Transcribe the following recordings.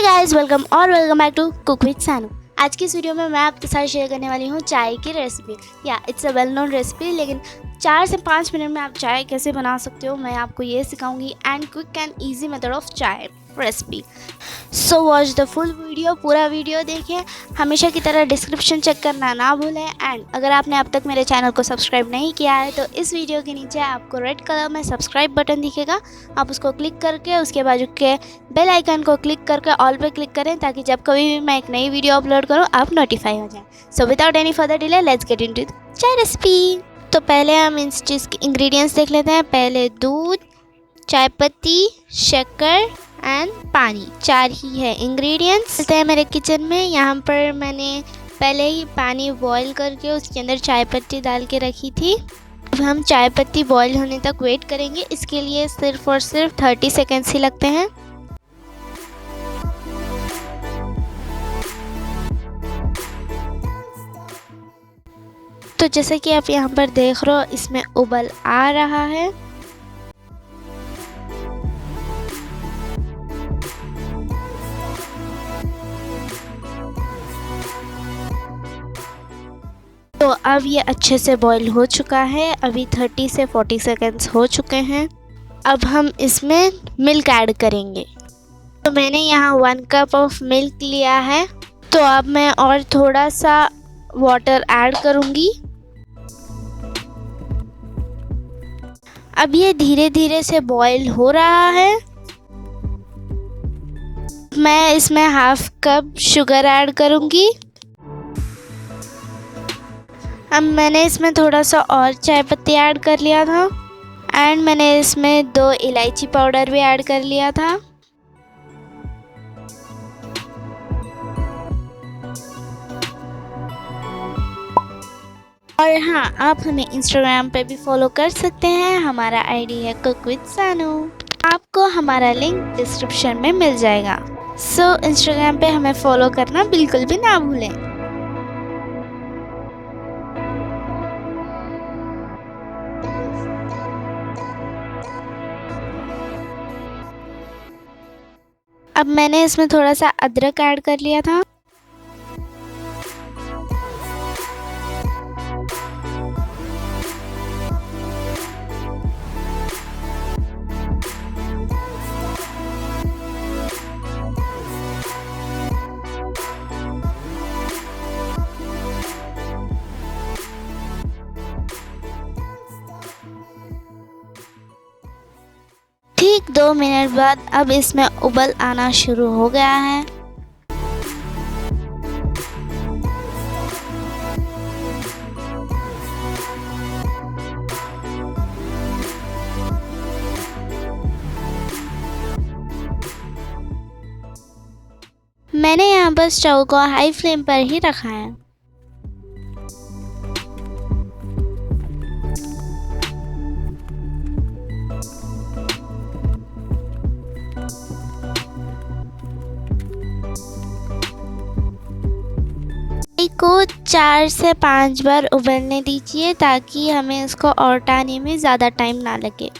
Guys, welcome back to cook with Sanu. आज की इस वीडियो में मैं आपके साथ शेयर करने वाली हूँ चाय की रेसिपी। या it's a well known recipe, लेकिन 4 से 5 मिनट में आप चाय कैसे बना सकते हो मैं आपको ये सिखाऊंगी। And quick and easy method of chai recipe. So watch the full video, पूरा वीडियो देखें। हमेशा की तरह डिस्क्रिप्शन चेक करना ना भूलें। एंड अगर आपने अब तक मेरे चैनल को सब्सक्राइब नहीं किया है तो इस वीडियो के नीचे आपको रेड कलर में सब्सक्राइब बटन दिखेगा। आप उसको क्लिक करके उसके बाजू के बेल आइकन को क्लिक करके ऑल पे क्लिक करें, ताकि जब कभी भी मैं एक नई वीडियो अपलोड करूँ आप नोटिफाई हो जाएं। So without any further delay let's get into चाय रेसिपी। तो पहले हम इस चीज़ के इंग्रेडिएंट्स देख लेते हैं। पहले दूध, चाय पत्ती, शक्कर एंड पानी, 4 ही है इंग्रेडिएंट्स। चलते हैं मेरे किचन में। यहाँ पर मैंने पहले ही पानी बॉईल करके उसके अंदर चाय पत्ती डाल के रखी थी। अब हम चाय पत्ती बॉईल होने तक वेट करेंगे। इसके लिए सिर्फ और सिर्फ 30 सेकेंड्स ही लगते हैं। तो जैसे कि आप यहाँ पर देख रहे हो, इसमें उबल आ रहा है। तो अब ये अच्छे से बॉईल हो चुका है। अभी 30 से 40 सेकेंड्स हो चुके हैं। अब हम इसमें मिल्क ऐड करेंगे। तो मैंने यहाँ 1 कप ऑफ मिल्क लिया है। तो अब मैं और थोड़ा सा वाटर ऐड करूँगी। अब ये धीरे धीरे से बॉईल हो रहा है। मैं इसमें हाफ कप शुगर ऐड करूँगी। अब मैंने इसमें थोड़ा सा और चाय पत्ती ऐड कर लिया था। एंड मैंने इसमें 2 इलायची पाउडर भी ऐड कर लिया था। और हाँ, आप हमें इंस्टाग्राम पे भी फॉलो कर सकते हैं। हमारा आईडी है कुक विद सानू। आपको हमारा लिंक डिस्क्रिप्शन में मिल जाएगा। सो इंस्टाग्राम पे हमें फॉलो करना बिल्कुल भी ना भूलें। अब मैंने इसमें थोड़ा सा अदरक ऐड कर लिया था। ठीक 2 मिनट बाद अब इसमें उबल आना शुरू हो गया है। मैंने यहाँ पर स्टोव को हाई फ्लेम पर ही रखा है। को 4 से 5 बार उबलने दीजिए, ताकि हमें इसको औटाने में ज़्यादा टाइम ना लगे।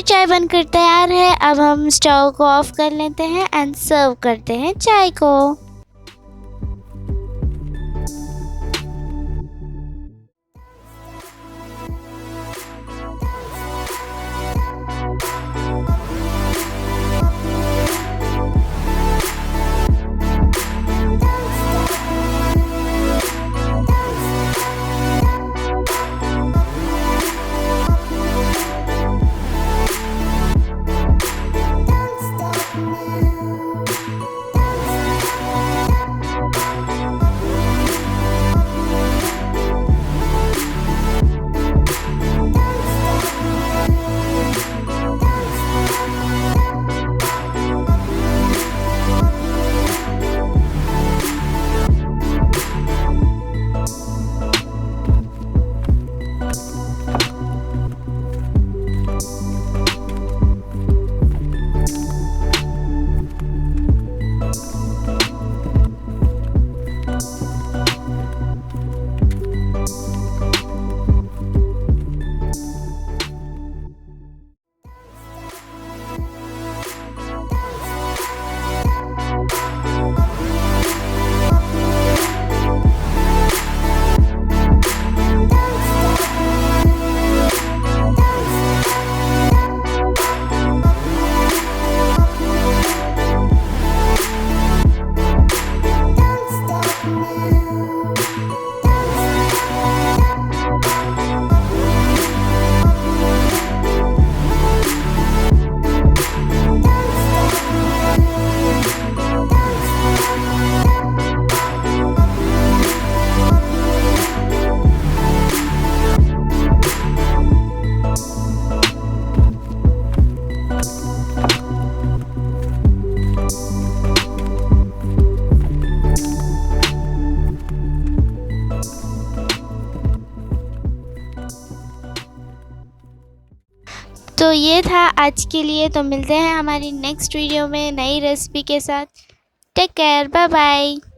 हमारी चाय बनकर तैयार है। अब हम स्टोव को ऑफ कर लेते हैं एंड सर्व करते हैं चाय को। तो ये था आज के लिए। तो मिलते हैं हमारी नेक्स्ट वीडियो में नई रेसिपी के साथ। Take care, bye bye.